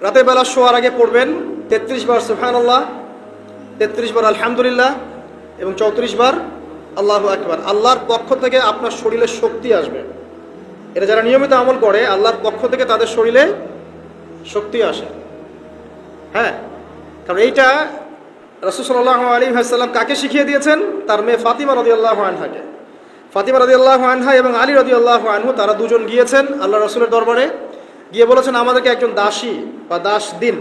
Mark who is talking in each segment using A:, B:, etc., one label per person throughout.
A: রাতের বেলা শোয়ার আগে পড়বেন 33 বার সুবহানাল্লাহ, 33 বার আলহামদুলিল্লাহ এবং 34 বার আল্লাহু আকবার। আল্লাহর পক্ষ থেকে আপনার শরীরে শক্তি আসবে। এটা যারা নিয়মিত আমল করে আল্লাহর পক্ষ থেকে তাদের শরীরে শক্তি আসে। হ্যাঁ, কারণ এইটা রাসূল সাল্লাল্লাহু আলাইহি ওয়াসাল্লাম কাকে শিখিয়ে দিয়েছেন? তার মেয়ে ফাতিমা রাদিয়াল্লাহু আনহাকে। ফাতিমা রাদিয়াল্লাহু আনহা এবং আলী রাদিয়াল্লাহু আনহু তারা দুজন গিয়েছেন আল্লাহ রাসূলের দরবারে, গিয়ে বলেছেন আমাদেরকে একজন দাসী বা দাস দিন,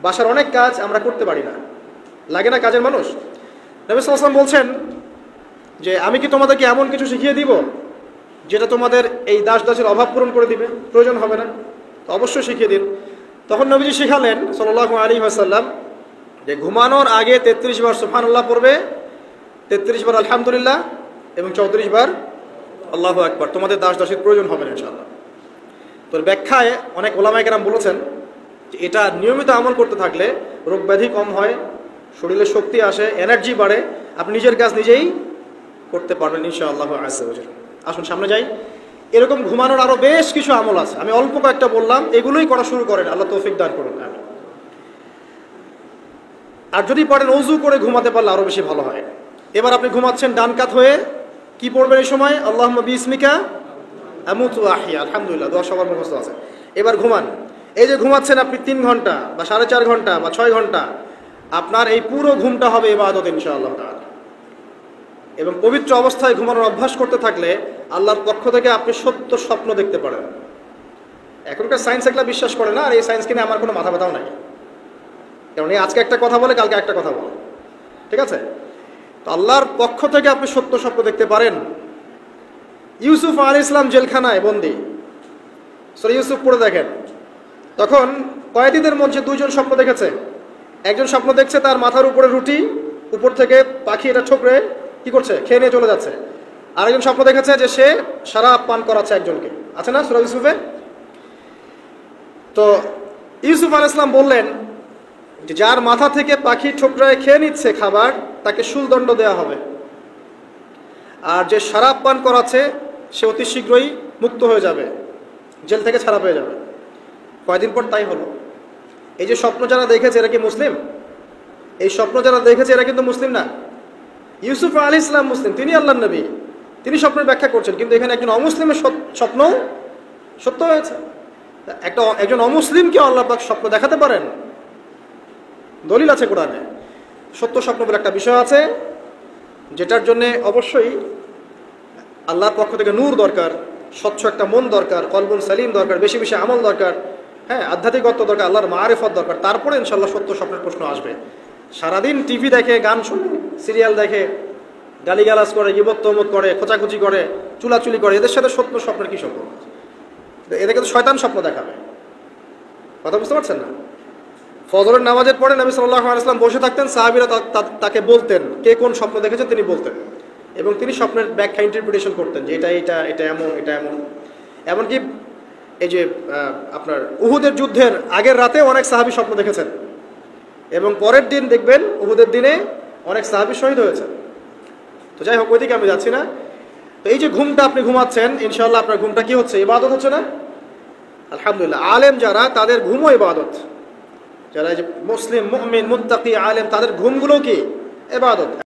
A: বাসার অনেক কাজ আমরা করতে পারি না, লাগে না কাজের মানুষ। নবী সাল্লাল্লাহু আলাইহি ওয়াসাল্লাম বলছেন যে আমি কি তোমাদেরকে এমন কিছু শিখিয়ে দিব যেটা তোমাদের এই দাস দাসের অভাব পূরণ করে দিবে, প্রয়োজন হবে না? তো অবশ্যই শিখিয়ে দিন। তখন নবীজি শিখালেন সাল্লাল্লাহু আলাইহি ওয়াসাল্লাম যে ঘুমানোর আগে 33 বার সুবহানাল্লাহ পড়বে, 33 বার আলহামদুলিল্লাহ এবং 34 বার আল্লাহু আকবার। তোমাদের দাস দাসীর প্রয়োজন হবে না ইনশাআল্লাহ। তোর ব্যাখ্যায় অনেক ওলামায়ে কেরাম বলেছেন যে এটা নিয়মিত আমল করতে থাকলে রোগ ব্যাধি কম হয়, শরীরে শক্তি আসে, এনার্জি বাড়ে, আপনি নিজের কাজ নিজেই করতে পারবেন ইনশাআল্লাহ আযজা ওয়া জাল। আসুন সামনে যাই। এরকম ঘুমানোর আরো বেশ কিছু আমল আছে, আমি অল্প কয়েকটা বললাম, এগুলোই করা শুরু করেন, আল্লাহ তৌফিক দান করুন। আর যদি পারেন ওযু করে ঘুমাতে পারলে আরো বেশি ভালো হয়। এবার আপনি ঘুমাচ্ছেন ডান কাত হয়ে, কি পড়বেন এই সময়? আল্লাহুম্মা বিসমিকা আমুতু ওয়া আহইয়া, আলহামদুলিল্লাহ, দোয়া সবার মুখস্থ আছে। এবার ঘুমান। এই যে ঘুমাচ্ছেন আপনি 3 ঘন্টা বা 4.5 ঘন্টা বা 6 ঘন্টা, আপনার এই পুরো ঘুমটা হবে ইবাদত ইনশাআল্লাহ তাআলা। এবং পবিত্র অবস্থায় ঘুমানোর অভ্যাস করতে থাকলে আল্লাহর পক্ষ থেকে আপনি সত্য স্বপ্ন দেখতে পারেন। এখনকার সায়েন্স এগুলা বিশ্বাস করে না, আর এই সায়েন্সকে নিয়ে আমার কোনো মাথা ব্যথাও নাই, কারণ এই আজকে একটা কথা বলে কালকে একটা কথা বলে, ঠিক আছে? তো আল্লাহর পক্ষ থেকে আপনি সত্য স্বপ্ন দেখতে পারেন। ইউসুফ আলাইহিস সালাম জেলখানায় বন্দী, সূরা ইউসুফ পড়ে দেখেন। তখন কয়েদিদের মধ্যে 2 জন স্বপ্ন দেখেছে। একজন স্বপ্ন দেখছে তার মাথার উপরে রুটি, উপর থেকে পাখি এটা ঠোকরে কি করছে, খেয়ে নিয়ে চলে যাচ্ছে। আরেকজন স্বপ্ন দেখেছে যে সে শরাব পান করাচ্ছে একজনকে, আছে না সূরা ইউসুফে? তো ইউসুফ আলাইহিস সালাম বললেন যে যার মাথা থেকে পাখি ঠোকরায় খেয়ে নিচ্ছে খাবার, তাকে শুলদণ্ড দেওয়া হবে, আর যে শরাব পান করাচ্ছে সে অতি শীঘ্রই মুক্ত হয়ে যাবে, জেল থেকে ছাড়া পেয়ে যাবে। কয়েকদিন পর তাই হলো। এই যে স্বপ্ন যারা দেখেছে এরা কি মুসলিম? এই স্বপ্ন যারা দেখেছে এরা কিন্তু মুসলিম না। ইউসুফ আলাইহিস সালাম মুসলিম, তিনি আল্লাহর নবী, তিনি স্বপ্নের ব্যাখ্যা করছেন, কিন্তু এখানে একজন অমুসলিমের স্বপ্ন সত্য হয়েছে। একজন অমুসলিমকে আল্লাহ পাক স্বপ্ন দেখাতে পারেন, দলিল আছে কোরআনে। সত্য স্বপ্ন বলে একটা বিষয় আছে, যেটার জন্য অবশ্যই আল্লাহর পক্ষ থেকে নূর দরকার, স্বচ্ছ একটা মন দরকার, কলবুন সালিম দরকার, বেশি বেশি আমল দরকার, হ্যাঁ, আধ্যাত্মিকত্ব দরকার, আল্লাহর মারিফত দরকার। তারপরে ইনশাআল্লাহ সত্য স্বপ্নের প্রশ্ন আসবে। সারাদিন টিভি দেখে, গান শুনে, সিরিয়াল দেখে, গালিগালাজ করে, গীবত তহমত করে, খোঁচাখুচি করে, চুলাচুলি করে, এদের সাথে সত্য স্বপ্নের কি সম্পর্ক? এদেরকে তো শয়তান স্বপ্ন দেখাবে। কথা বুঝতে পারছেন না? ফজরের নামাজের পরে নবী সাল্লাল্লাহু আলাইহি ওয়াসাল্লাম বসে থাকতেন, সাহাবীরা তাকে বলতেন কে কোন স্বপ্ন দেখেছেন, তিনি বলতেন, এবং তিনি স্বপ্নের ব্যাখ্যা ইন্টারপ্রিটেশন করতেন যে এটা এটা এটা এমন, এটা এমন। এমনকি এই যে আপনার উহুদের যুদ্ধের আগের রাতে অনেক সাহাবী স্বপ্ন দেখেছেন, এবং পরের দিন দেখবেন উহুদের দিনে অনেক সাহাবী শহীদ হয়েছে। তো যাই হোক, ওইদিকে আমি যাচ্ছি না। তো এই যে ঘুমটা আপনি ঘুমাচ্ছেন, ইনশাআল্লাহ আপনার ঘুমটা কি হচ্ছে? ইবাদত হচ্ছে না? আলহামদুলিল্লাহ। আলেম যারা, তাদের ঘুমও ইবাদত। যারা এই যে মুসলিম, মুমিন, মুত্তাকি, আলেম, তাদের ঘুমগুলো কি ইবাদত।